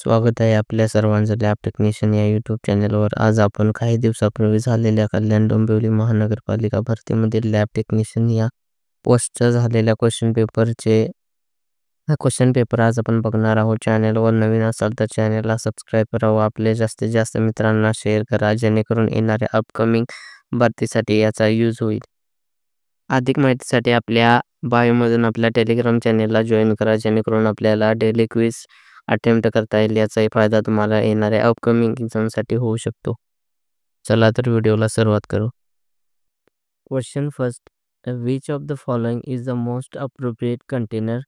स्वागत आहे आपल्या सर्वांचं लॅब टेक्निशियन या यूट्यूब चॅनलवर. आज आपण काही दिवसापूर्वी झालेल्या कल्याण डोंबिवली महानगरपालिका भरतीमधील लॅब टेक्निशियन या पोस्टचा झालेल्या क्वेश्चन पेपर आज आपण बघणार आहोत. चॅनलवर नवीन असाल तर चॅनलला सबस्क्राईब करा व आपले जास्तीत जास्त मित्रांना शेअर करा, जेणेकरून येणाऱ्या अपकमिंग भरतीसाठी याचा यूज होईल. अधिक माहितीसाठी आपल्या बायोमधून आपल्या टेलिग्राम चॅनलला जॉईन करा, जेणेकरून आपल्याला डेली क्विज अटेम्प्ट करता येईल. याचाही फायदा तुम्हाला येणाऱ्या अपकमिंग एक्झामसाठी होऊ शकतो. चला तर व्हिडिओला सुरुवात करू. Question first, which of the following is the most appropriate container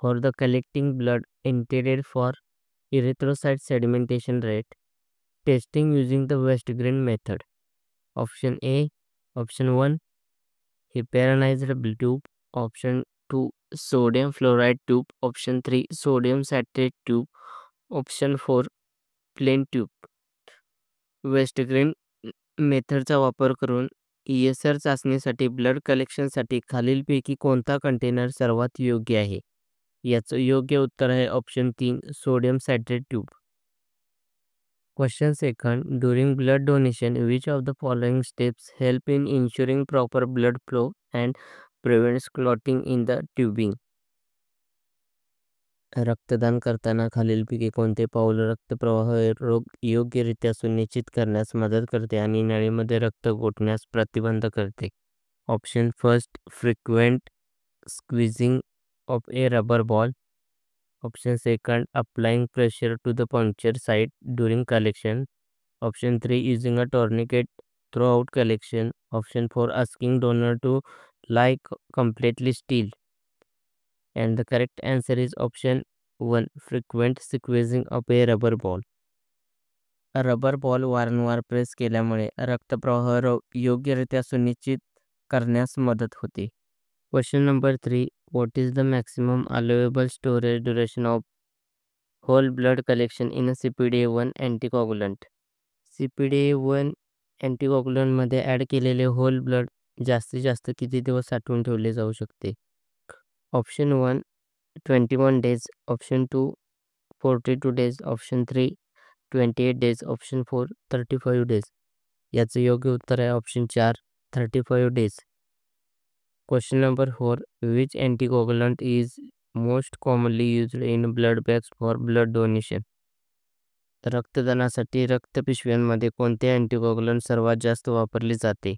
for the collecting blood intended for erythrocyte sedimentation rate testing using the Westgren method? Option A, option 1, heparinized tube, option 2, sodium fluoride tube, option 3, sodium citrate tube, option 4, plain tube. Westergren मेथडचा वापर करून ESR चाचणीसाठी blood कलेक्शनसाठी खालीलपैकी कोणता container सर्वात योग्य आहे? याचं योग्य उत्तर आहे option 3, sodium citrate tube. Question second, during blood donation which of the following steps help in ensuring proper blood flow and prevents clotting in the tubing? रक्तदान करताना खालीलपैकी कोणते पाऊल रक्तप्रवाह योग्यरित्या सुनिश्चित करण्यास मदत करते आणि नळीमध्ये रक्त गोठण्यास प्रतिबंध करते? Option first, frequent squeezing of a rubber ball. Option second, applying pressure to the puncture site during collection. Option 3, using a tourniquet throughout collection. Option 4, asking donor to lie completely still. And the correct answer is option 1, frequent squeezing of a rubber ball. Rubber ball वारंवार press केल्यामुळे रक्तप्रवाह योग्यरित्या सुनिश्चित करण्यास मदत होते. Question number 3, what is the maximum allowable storage duration of whole blood collection in CPDA1 anticoagulant? CPDA1 अँटीकोगुलंटमध्ये add केलेले होल ब्लड जास्तीत जास्त किती दिवस साठवून ठेवले जाऊ शकते? Option 1, 21 days, option 2, 42 days, option 3, 28 days, option 4, 35 days. याचं योग्य उत्तर आहे option 4, 35 days. Question number 4, which anticoagulant is most commonly used in blood bags for blood donation? रक्तदानासाठी रक्तपिशव्यांमध्ये कोणते अँटीकोगुलंट सर्वात जास्त वापरले जाते?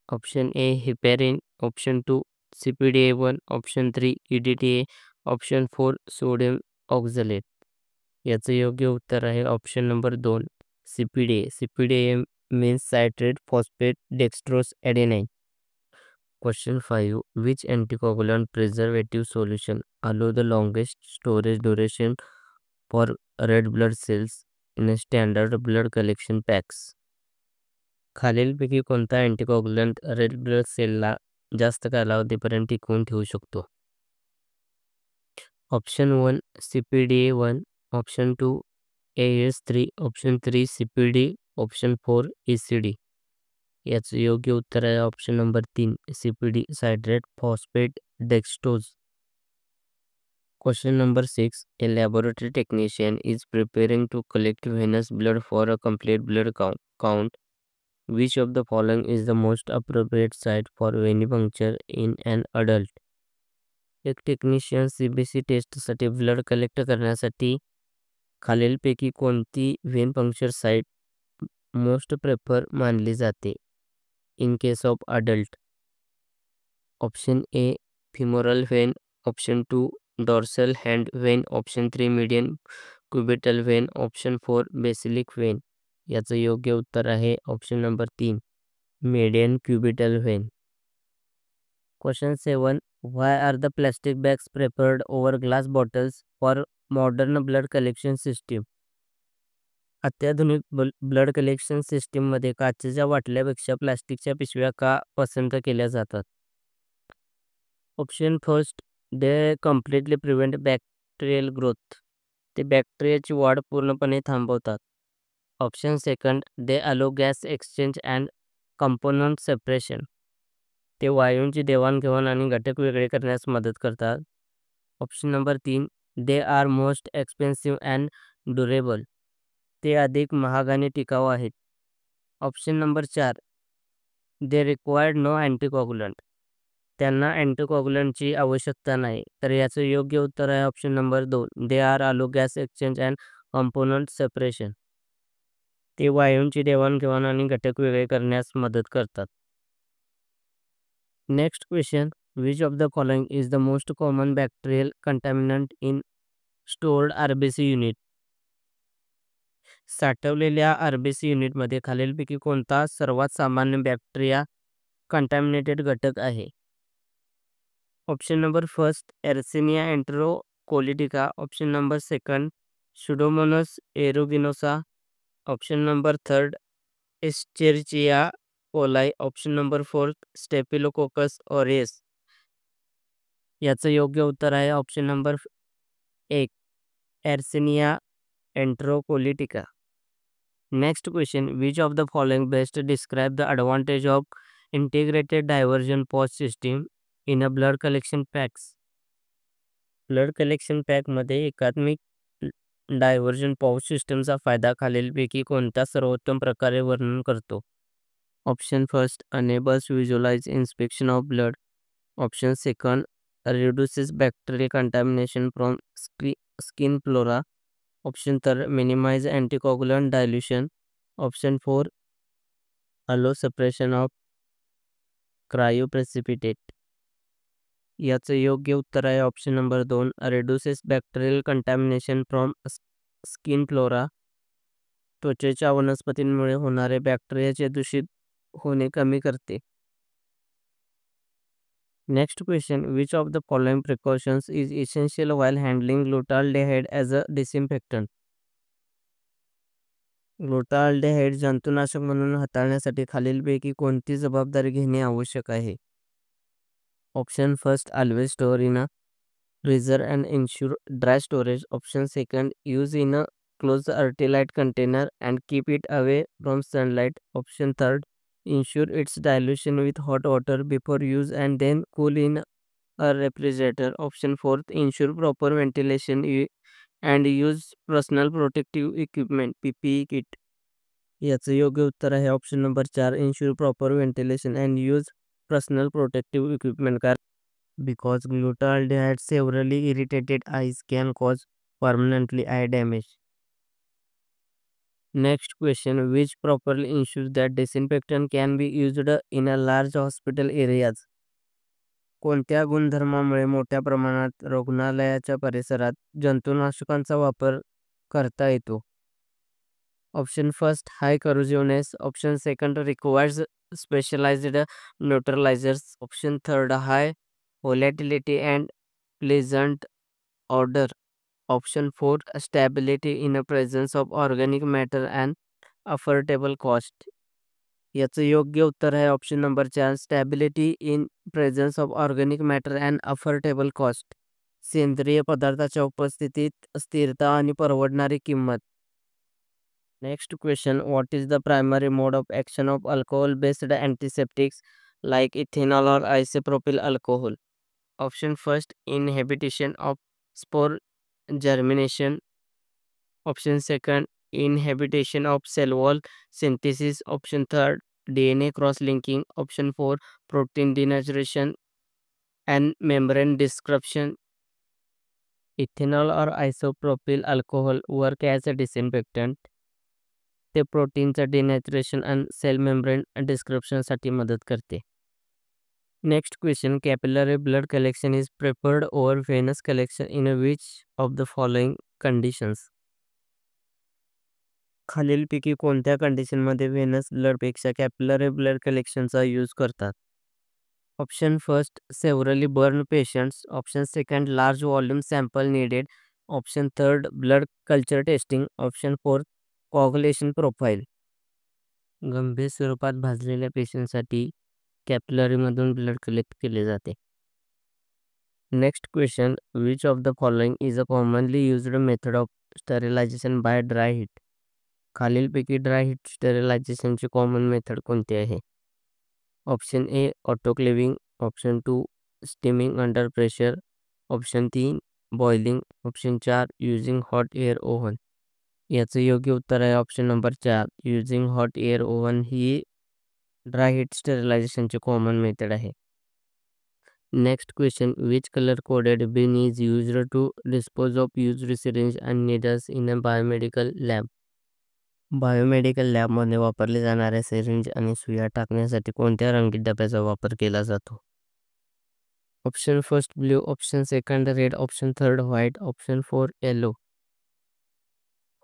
Option A, heparin, option 2, CPDA1, option 3, EDTA, option 4, sodium oxalate. याचं योग्य उत्तर आहे option number 2, CPDA. CPDA means citrate phosphate dextrose adenine. Question 5, which anticoagulant preservative solution allow the longest storage duration for red blood cells in a standard blood collection packs? खालीलपैकी कोणता अँटीकोगुलंट red blood सेलला जास्त कालावधीपर्यंत टिकवून ठेवू शकतो? Option 1, CPDA1, option 2, AS3, option 3, CPD, option 4, ECD. याचं योग्य उत्तर आहे option number 3, CPD, citrate phosphate dextrose. Question number 6, a laboratory technician is preparing to collect venous blood for a complete blood count. Which of the following is the most appropriate site for venipuncture in an adult? एक technician CBC टेस्टसाठी blood collect करण्यासाठी खालीलपैकी कोणती vein puncture site most prefer मानली जाते in case of adult? Option A, femoral vein, option 2, dorsal hand vein, option 3, median cubital vein, option 4, basilic vein. याचं योग्य उत्तर आहे option number 3, median cubital vein. Question 7, why are the plastic bags preferred over glass bottles for modern blood collection system? अत्याधुनिक blood collection सिस्टीममध्ये काचेच्या बाटल्यापेक्षा प्लास्टिकच्या पिशव्या का पसंत केल्या जातात? Option first, they completely prevent bacterial growth. ते बॅक्टेरियाची वाढ पूर्णपणे थांबवतात. Option second, they allow gas exchange and component separation. ते वायूंची देवाणघेवाण आणि घटक वेगळे करण्यास मदत करतात. Option number 3, they are most expensive and durable. ते अधिक महाग आणि टिकाऊ आहेत. Option number 4. They required no anticoagulant. त्यांना अँटीकोअग्युलंटची आवश्यकता नाही. तर याचं योग्य उत्तर आहे option number 2. They are allow gas exchange and component separation. ते वायूंची देवाणघेवाण आणि घटक वेगळे करण्यास मदत करतात. Next question. Which of the following is the most common bacterial contaminant in stored RBC unit? साठवलेल्या आर-बी-सी युनिटमध्ये खालीलपैकी कोणता सर्वात सामान्य बॅक्टेरिया कंटॅमिनेटेड घटक आहे? Option number first Yersinia enterocolitica. Option number second Pseudomonas aeruginosa. Option number third Escherichia coli. Option number fourth Staphylococcus aureus. याचं योग्य उत्तर आहे option number 1 Yersinia enterocolitica. Next question. Which of the following best describe the advantage of integrated diversion pouch system in a blood collection packs? Blood collection पॅकमध्ये एकात्मिक diversion pouch सिस्टमचा फायदा खालीलपैकी कोणत्या सर्वोत्तम प्रकारे वर्णन करतो? Option first enables visualize inspection of blood. Option second reduces bacterial contamination from skin flora. Option third minimize anticoagulant dilution. Option 4 allow separation of cryoprecipitate. याचं योग्य उत्तर आहे option number 2 reduces bacterial contamination from skin flora. त्वचेच्या वनस्पतींमुळे होणारे बॅक्टेरियाचे दूषित होणे कमी करते. Next question. Which of the following precautions is essential while handling glutaraldehyde as a disinfectant? Glutaraldehyde जंतुनाशक म्हणून हाताळण्यासाठी खालीलपैकी कोणती जबाबदारी घेणे आवश्यक आहे? Option first always store in a freezer and ensure dry storage. Option second use in a close airtight container and keep it away from sunlight. Option third ensure its dilution with hot water before use and then cool in a refrigerator. Option 4 ensure proper ventilation and use personal protective equipment PPE kit. याचं योग्य उत्तर आहे option number 4 ensure proper ventilation and use personal protective equipment. Because glutaldehyde severely irritated eyes can cause permanently eye damage. Next question. Which properly ensures that disinfectant can be used in a large hospital areas? कोणत्या गुणधर्मामुळे मोठ्या प्रमाणात रुग्णालयाच्या परिसरात जंतुनाशकांचा वापर करता येतो? Option first high corrosiveness. Option second requires specialized neutralizers. Option third high volatility and pleasant order. Option 4 stability in a presence of organic matter and affordable cost. याचं योग्य उत्तर आहे option number 4 stability in presence of organic matter and affordable cost. सेंद्रिय पदार्थाच्या उपस्थितीत स्थिरता आणि परवडणारी किंमत. Next question. What is the primary mode of action of alcohol based antiseptics like ethanol or isopropyl alcohol? Option first inhibition of spore germination. Option second inhibition of cell wall synthesis. Option third DNA cross-linking. Option 4 protein denaturation and membrane disruption. Ethanol or isopropyl alcohol work as a disinfectant. ते प्रोटीनचं डिनॅचरेशन आणि sale membrane डिस्क्रिप्शनसाठी मदत करते. Next question. Capillary blood collection is preferred over venous collection in which of the following conditions? खालीलपैकी कोणत्या कंडिशनमध्ये venous ब्लडपेक्षा capillary blood कलेक्शनचा use करतात? Option first severely burn patients. Option second large volume sample needed. Option third blood culture testing. Option fourth coagulation profile. गंभीर स्वरूपात भाजलेल्या पेशंटसाठी कॅपिलरीमधून ब्लड कलेक्ट केले जाते. Next question. Which of the following is a commonly used method of sterilization by dry heat? खालीलपैकी dry heat स्टरिलायझेशनची common method कोणती आहे? Option A autoclaving. Option 2 steaming under pressure. Option 3 boiling. Option 4 using hot air oven. याचं योग्य उत्तर आहे option number 4. Using hot air oven ही dry heat स्टरलायझेशनची कॉमन मेथड आहे. Next question, which color coded bin is used to dispose of used syringe and needles in a biomedical lab? Biomedical लॅबमध्ये वापरले जाणाऱ्या सिरिंज आणि सुया टाकण्यासाठी कोणत्या रंगीत डब्याचा वापर केला जातो? Option first blue, option second red, option third white, option 4 yellow.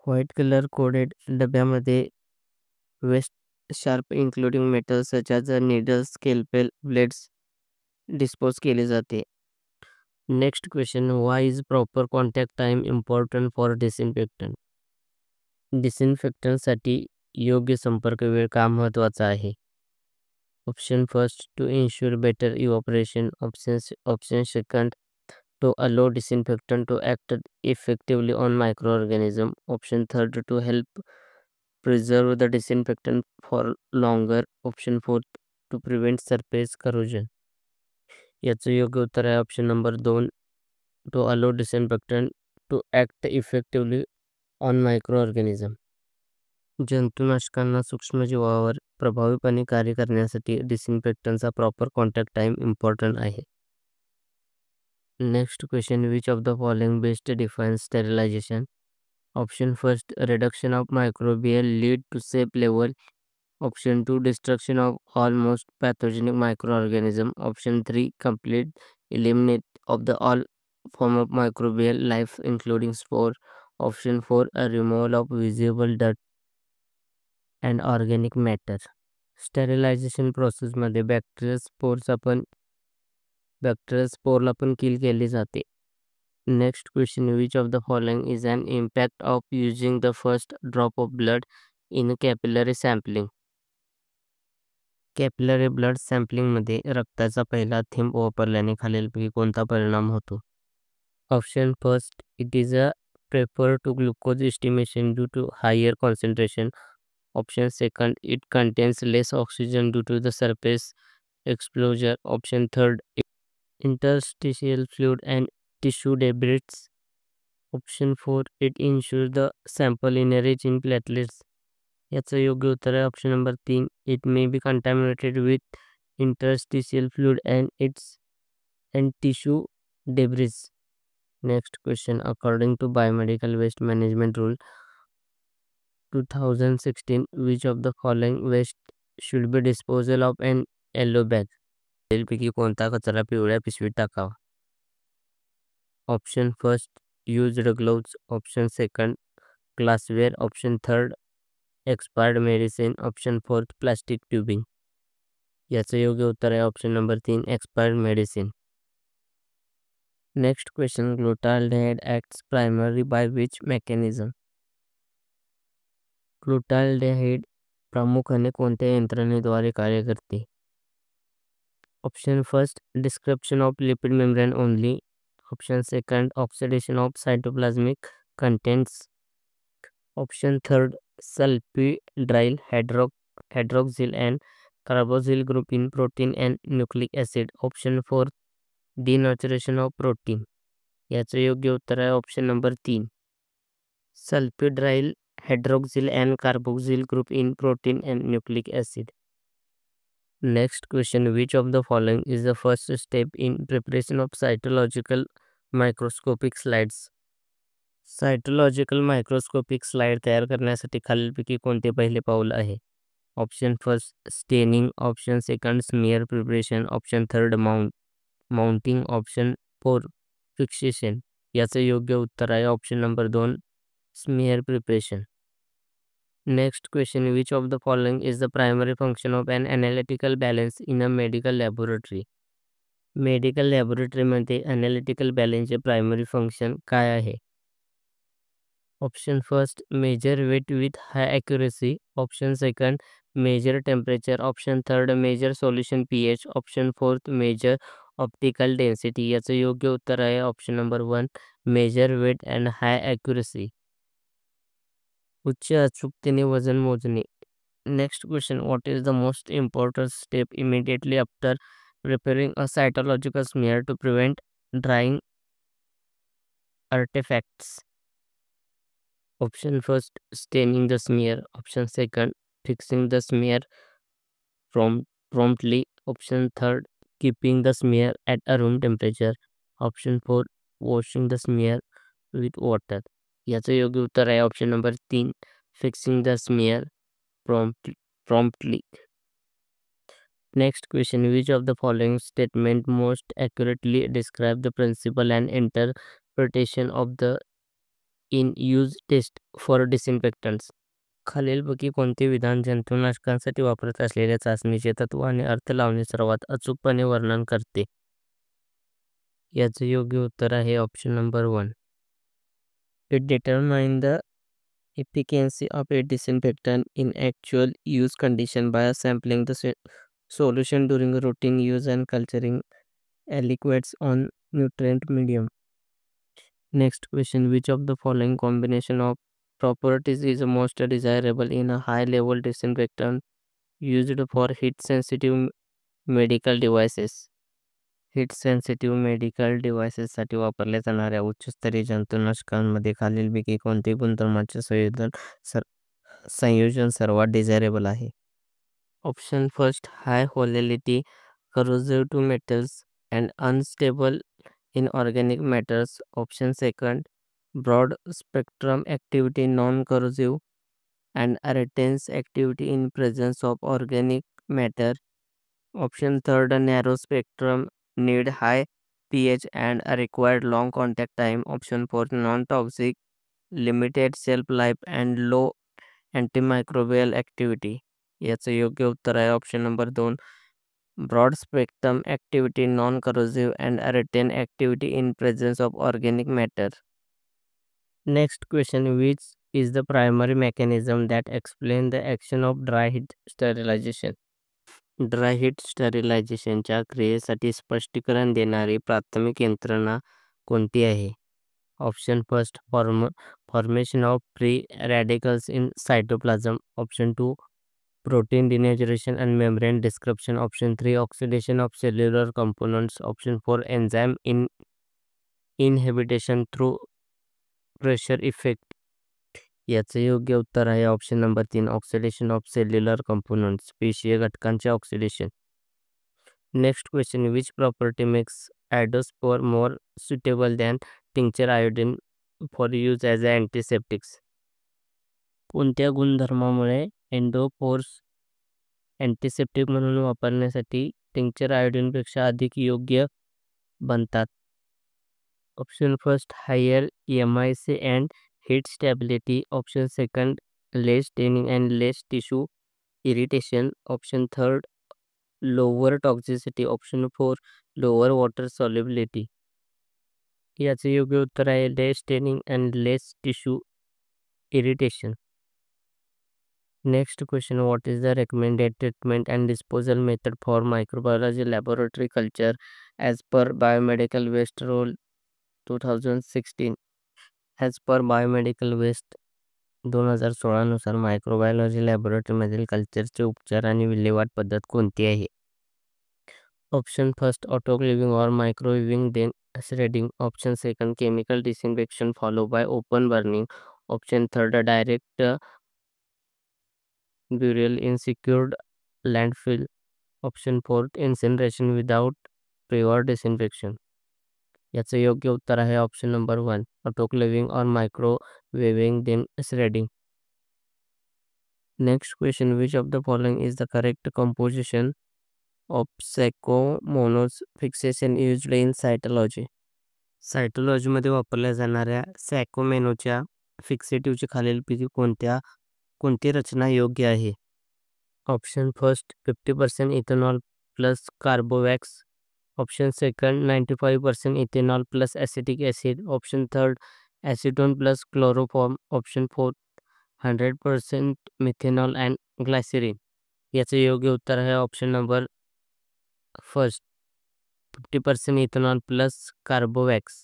White colour coded डब्यामध्ये waste sharp including metal such as needles, scalpel, blades dispose केले जाते. Next question, why is proper contact time important for disinfectant? डिसइन्फेक्टंटसाठी योग्य संपर्क वेळ का महत्त्वाचा आहे? Option first, to ensure better evaporation, option second, to allow disinfectant to act effectively on microorganisms. Option third, to help preserve the disinfectant for longer. Option fourth, to prevent surface corrosion. याचं योग्य उत्तर आहे option number 2, to allow disinfectant to act effectively on microorganism. जंतुनाशकांना सूक्ष्मजीवावर प्रभावीपणे कार्य करण्यासाठी डिसइन्फेक्टंटचा proper contact time important आहे. Next question, which of the following best defines sterilization? Option first, reduction of microbial lead to safe level. Option 2, destruction of almost pathogenic microorganism. Option 3, complete eliminate of the all form of microbial life including spore. Option 4, a removal of visible dirt and organic matter. Sterilization प्रोसेसमध्ये bacteria स्पोरला पण kill केले जाते. Next question, which of the following is an impact of using the first drop of blood in capillary sampling? Capillary blood सॅम्पलिंगमध्ये रक्ताचा पहिला थेंब वापरल्याने खालीलपैकी कोणता परिणाम होतो? Option first, it is a prefer to glucose estimation due to higher concentration. Option second, it contains less oxygen due to the surface exposure. Option third, interstitial fluid and tissue debris. Option 4, it ensures the sample is rich in platelets. याचं योग्य उत्तर आहे option number 3, it may be contaminated with interstitial fluid and tissue debris. Next question, according to biomedical waste management rule 2016, which of the following waste should be disposal of an yellow bag? पैकी कोणता कचरा पिवळ्या पिशवीत टाकावा? Option first, used gloves. Option second, glassware. Option third, expired medicine. Option fourth, plastic tubing. याचं योग्य उत्तर आहे option number 3, expired medicine. Next question, glutaraldehyde acts primary by which mechanism? Glutaraldehyde प्रामुख्याने कोणत्या यंत्रणेद्वारे कार्य करते? Option first, description of lipid membrane only. Option second, oxidation of cytoplasmic contents. Option third, sulfhydryl hydroxyl and carboxyl group in protein and nucleic acid. Option fourth, डिनॅचरेशन of protein. याचं योग्य उत्तर आहे option number 3, sulfhydryl hydroxyl and carboxyl group in protein and nucleic acid. Next question, which of the following is the first step in preparation of cytological microscopic slides? Cytological microscopic slide तयार करण्यासाठी खालीलपैकी कोणते पहिले पाऊल आहे? Option first, staining. Option second, smear preparation. Option third, mounting. Option 4, fixation. याचं योग्य उत्तर आहे option number 2, smear preparation. Next question, which of the following is the primary function of an analytical balance in a medical laboratory? Medical लॅबोरेटरीमध्ये analytical बॅलन्सचे primary function काय आहे? Option first, measure weight with high accuracy. Option second, measure temperature. Option third, measure solution pH. Option fourth, measure optical density. याचं योग्य उत्तर आहे option number 1, measure weight and high accuracy. उच्च अचूकतेने वजन मोजणे. Next question, what is the most important step immediately after preparing a cytological smear to prevent drying artifacts? Option first, staining the smear. Option second, fixing the smear promptly. Option third, keeping the smear at a room temperature. Option four, washing the smear with water. याचं योग्य उत्तर आहे option number 3, fixing the smear promptly. Next question, which of the following statement most accurately describe the principle and interpretation of the in use test for disinfectants? खालीलपैकी कोणते विधान जंतुनाशकांसाठी वापरत असलेल्या चाचणीचे तत्व आणि अर्थ लावणे सर्वात अचूकपणे वर्णन करते? याचं योग्य उत्तर आहे option number 1. It determine the efficacy of a disinfectant in actual use condition by sampling the solution during routine use and culturing liquids on nutrient medium. Next question, which of the following combination of properties is most desirable in a high level disinfectant used for heat sensitive medical devices? Heat sensitive medical डिव्हाइसेससाठी वापरल्या जाणाऱ्या उच्चस्तरीय जंतुनाशकांमध्ये खालीलपैकी कोणते गुणधर्मांचे संयोजन सर्वात desirable आहे? Option first, high volatility, corrosive to metals and unstable in organic matters. Option second, broad spectrum activity, non corrosive and retains activity in presence of organic matter. Option third, a narrow spectrum, need high pH and a required long contact time. Option 4, non-toxic, limited shelf life and low antimicrobial activity. याचं योग्य उत्तर आहे option number 2, broad spectrum activity, non corrosive and retain activity in presence of organic matter. Next question, which is the primary mechanism that explain the action of dry heat sterilization? Dry heat स्टरिलायझेशनच्या क्रियेसाठी स्पष्टीकरण देणारी प्राथमिक यंत्रणा कोणती आहे? Option first, formation of free radicals in cytoplasm. Option 2, protein denaturation and membrane description. Option 3, oxidation of cellular components. Option 4, enzyme inhibition through pressure effect. याचं योग्य उत्तर आहे option number 3, oxidation of cellular components, पेशीय घटकांचे oxidation. Next question, which property makes ॲडोस्पोर more suitable than tincture iodine for use as a अँटीसेप्टिक्स? कोणत्या गुणधर्मामुळे एंडोपोर्स antiseptic म्हणून वापरण्यासाठी टिंक्चर आयोडीनपेक्षा अधिक योग्य बनतात? Option first, higher MIC and heat stability. Option second, less staining and less tissue irritation. Option third, lower toxicity. Option 4, lower water solubility. याचे योग्य उत्तर आहे less staining and less tissue irritation. Next question, what is the recommended treatment and disposal method for microbiology laboratory culture as per biomedical waste rule 2016? As per biomedical waste 2016 नुसार microbiology लॅबोरेटरीमधील कल्चरचे उपचार आणि विल्हेवाट पद्धत कोणती आहे? ऑप्शन फर्स्ट, ऑटोक्लेविंग और microwaving then shredding. Option second, chemical disinfection follow by open burning. Option third, direct burial in secured landfill. Option 4, incineration without prior disinfection. याचं योग्य उत्तर आहे ऑप्शन नंबर 1, ऑटोक्लेविंग और microwaving then shredding. Next question, which of the following is the correct composition of Saccomanno's fixation used in cytology? सायटोलॉजीमध्ये वापरल्या जाणाऱ्या सॅकोमेनोच्या फिक्सेटिव्हची खालीलपैकी कोणती रचना योग्य आहे? Option first, 50% ethanol plus Carbowax. Option second, 95% ethanol plus acetic acid. Option third, acetone plus chloroform. Option fourth, 100% methanol and glycerin. याचे योग्य उत्तर आहे option number first, 50% ethanol plus Carbowax.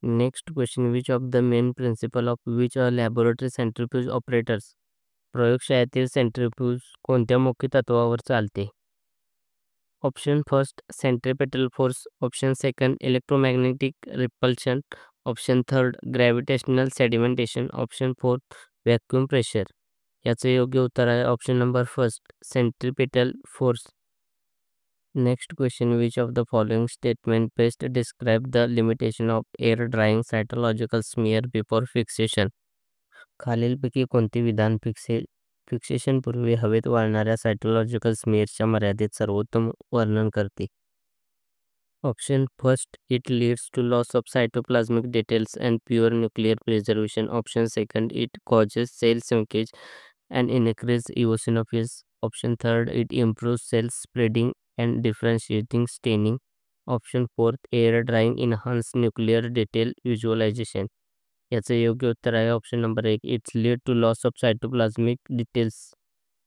Next question, which of the main principle of which laboratory centrifuge operators? प्रयोगशाळेतील centrifuge कोणत्या मुख्य तत्वावर चालते? Option first, centripetal force. Option second, electromagnetic repulsion. Option third gravitational sedimentation, option fourth vacuum pressure. याचं योग्य उत्तर आहे option number first centripetal force. Next question, which of the following statement best describe the limitation of air drying cytological smear before fixation. खालीलपैकी कोणते विधान फिक्सेशनपूर्वी हवेत वाळणाऱ्या सायटोलॉजिकल स्मिअरच्या मर्यादेत सर्वोत्तम वर्णन करते. Option first it leads to loss of cytoplasmic details and pure nuclear preservation. Option second it causes cell shrinkage and increase eosinophils. Option third it improves cell spreading and differentiating staining. Option fourth air drying enhance nuclear detail visualisation. याचं योग्य उत्तर आहे option number एक it's lead to loss of cytoplasmic details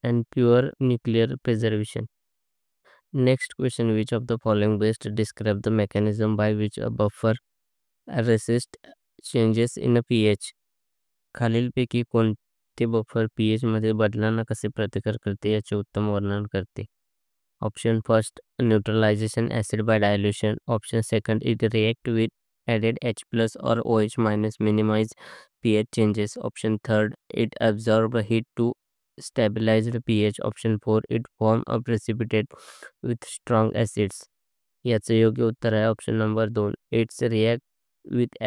and pure nuclear preservation. Next question, which of the following best describe the mechanism by which a buffer resist changes in pH. खालीलपैकी कोणते buffer pH मध्ये बदलांना कसे प्रतिकार करते याचे उत्तम वर्णन करते. Option first neutralization acid by dilution. Option second it react with added H plus or OH minus minimize pH changes. Option third it absorb heat to stabilize the pH. Option 4 it form a precipitate with strong acids. याचं योग्य उत्तर आहे option number 2 it's react with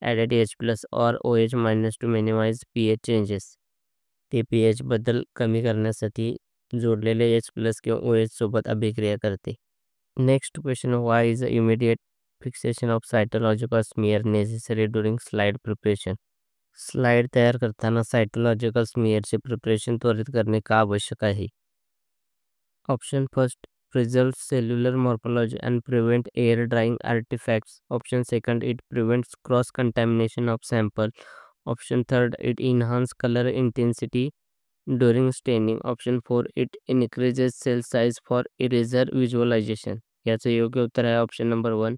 added H plus or OH minus to minimize pH changes. ते pH बदल कमी करण्यासाठी जोडलेले H plus किंवा OH सोबत अभिक्रिया करते. Next question, why is immediate fixation of cytological smear necessary during slide preparation. Slide तयार करताना सायटोलॉजिकल स्मिअरचे प्रिपरेशन त्वरित करणे का आवश्यक आहे. Option first preserve cellular morphology and prevent air drying artifacts. Option second it prevents cross contamination of sample. Option third it enhance colour intensity during staining. Option 4 it increases cell size for easier visualization. याचं योग्य उत्तर आहे option number 1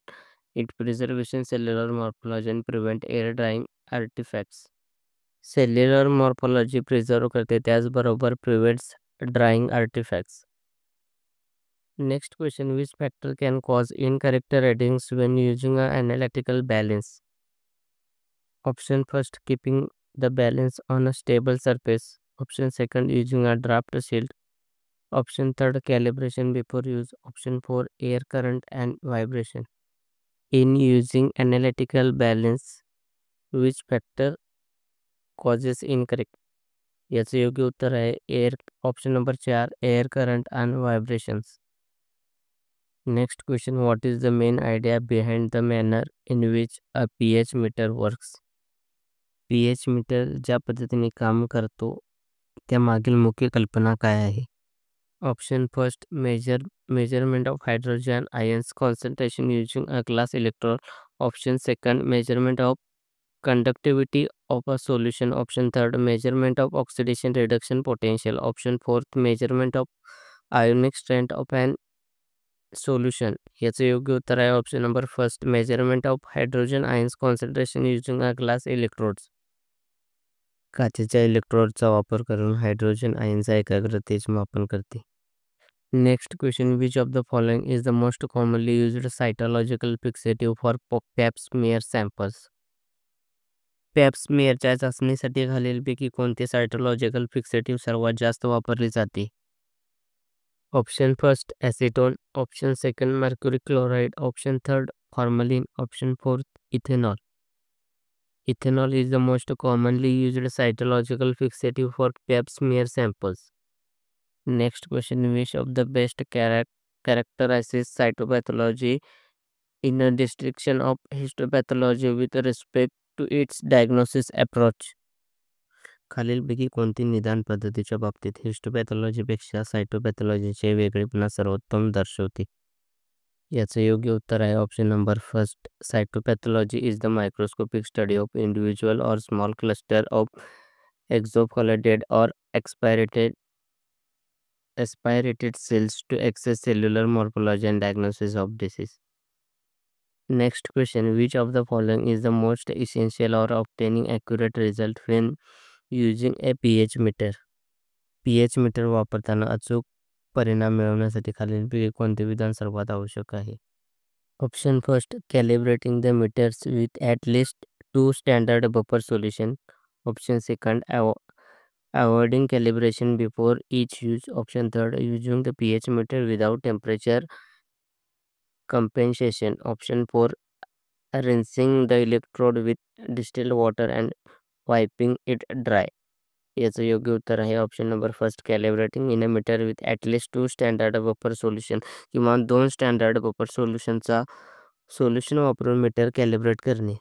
it preservation cellular morphology and prevent air drying artifacts. Cellular morphology preserve करते त्याचबरोबर prevents drying artifacts. Next question, which factor can cause incorrect रेडिंग्स when using a analytical balance. Option first keeping the balance on a stable surface. Option second using a draft shield. Option third calibration before use. Option 4 air current and vibration. In using analytical balance, which factor causes incorrect? याचं योग्य उत्तर आहे air option number 4 air current and vibrations. Next question, what is the main idea behind the manner in which a pH meter works. pH meter ज्या पद्धतीने काम करतो त्यामागील मुख्य कल्पना काय आहे. Option first measurement of hydrogen ions concentration using a glass electrode. Option second measurement of conductivity of a solution. Option third measurement of oxidation reduction potential. Option fourth measurement of ionic strength of an solution. याचे योग्य उत्तर आहे option number first measurement of hydrogen ions concentration using a glass electrodes. काचेच्या इलेक्ट्रोडचा वापर करून hydrogen आयनच्या एकाग्रतेचे मापन करते. Next question, which of the following is the most commonly used cytological fixative for Pap smear samples. Pap स्मिअरच्या चाचणीसाठी खालीलपैकी कोणते सायटोलॉजिकल फिक्सेटिव्ह सर्वात जास्त वापरले जाते. Option first acetone. Option second mercury chloride. Option third formalin. Option fourth ethanol. Ethanol is the most commonly used cytological fixative for pap smear samples. Next question, which of the best characterizes cytopathology in a distinction of histopathology with respect to its diagnosis approach. खालीलपैकी कोणती निदान पद्धतीच्या बाबतीत हिस्टोपॅथॉलॉजीपेक्षा सायटोपॅथॉलॉजीचे वेगळेपणा सर्वोत्तम दर्शवते. याचं योग्य उत्तर आहे option number first cytopathology is the microscopic study of individual or small cluster of exfoliated or aspirated cells to access cellular morphology and diagnosis of disease. Next question, which of the following is the most essential or obtaining accurate result when using a pH meter. pH meter वापरताना अचूक परिणाम मिळवण्यासाठी खालीलपैकी कोणते विधान सर्वात आवश्यक आहे. Option first, calibrating the meters with at least two standard buffer solution. Option second, avoiding calibration before each use. Option third, using the pH meter without temperature compensation. Option four, rinsing the electrode with distilled water and wiping it dry. याचं योग्य उत्तर आहे option number first, calibrating in a meter with at least 2 standard buffer solution. किमान 2 standard buffer solution वापरून meter calibrate करणे.